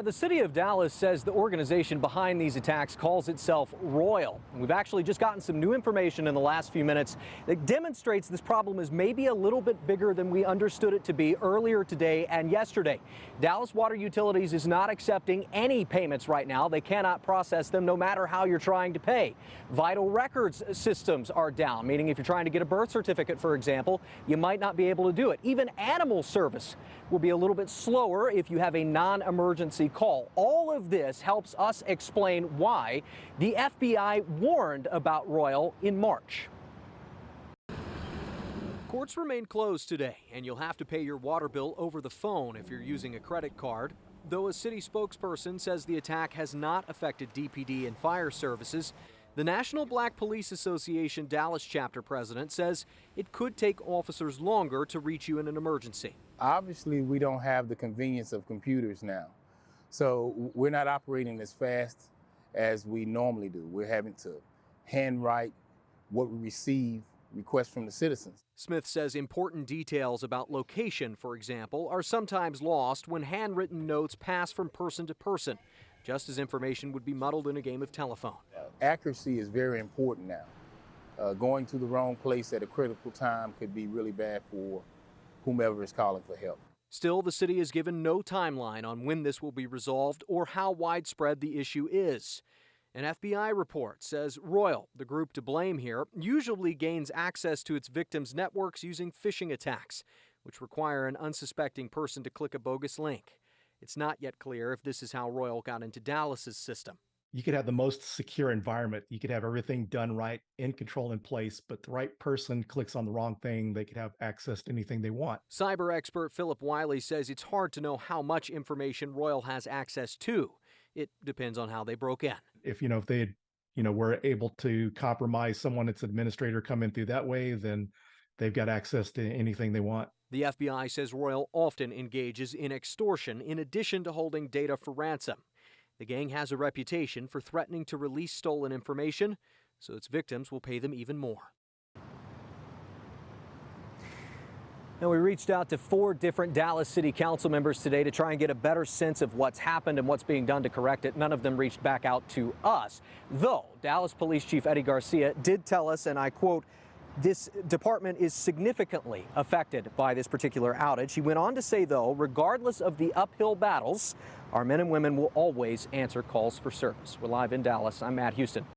The city of Dallas says the organization behind these attacks calls itself Royal. We've actually just gotten some new information in the last few minutes that demonstrates this problem is maybe a little bit bigger than we understood it to be earlier today and yesterday. Dallas Water Utilities is not accepting any payments right now. They cannot process them no matter how you're trying to pay. Vital records systems are down, meaning if you're trying to get a birth certificate, for example, you might not be able to do it. Even animal service will be a little bit slower if you have a non-emergency call. All of this helps us explain why the FBI warned about Royal in March. Courts remain closed today, and you'll have to pay your water bill over the phone if you're using a credit card. Though a city spokesperson says the attack has not affected DPD and fire services, the National Black Police Association Dallas chapter president says it could take officers longer to reach you in an emergency. Obviously, we don't have the convenience of computers now. So we're not operating as fast as we normally do. We're having to handwrite what we receive requests from the citizens. Smith says important details about location, for example, are sometimes lost when handwritten notes pass from person to person, just as information would be muddled in a game of telephone. Accuracy is very important now. Going to the wrong place at a critical time could be really bad for whomever is calling for help. Still, the city has given no timeline on when this will be resolved or how widespread the issue is. An FBI report says Royal, the group to blame here, usually gains access to its victims' networks using phishing attacks, which require an unsuspecting person to click a bogus link. It's not yet clear if this is how Royal got into Dallas's system. You could have the most secure environment. You could have everything done right, in control, in place, but the right person clicks on the wrong thing. They could have access to anything they want. Cyber expert Philip Wiley says it's hard to know how much information Royal has access to. It depends on how they broke in. If they were able to compromise someone that's an administrator, come in through that way, then they've got access to anything they want. The FBI says Royal often engages in extortion in addition to holding data for ransom. The gang has a reputation for threatening to release stolen information, so its victims will pay them even more. Now, we reached out to 4 different Dallas City Council members today to try and get a better sense of what's happened and what's being done to correct it. None of them reached back out to us, though Dallas Police Chief Eddie Garcia did tell us, and I quote, "This department is significantly affected by this particular outage." He went on to say, though, regardless of the uphill battles, our men and women will always answer calls for service. We're live in Dallas. I'm Matt Houston.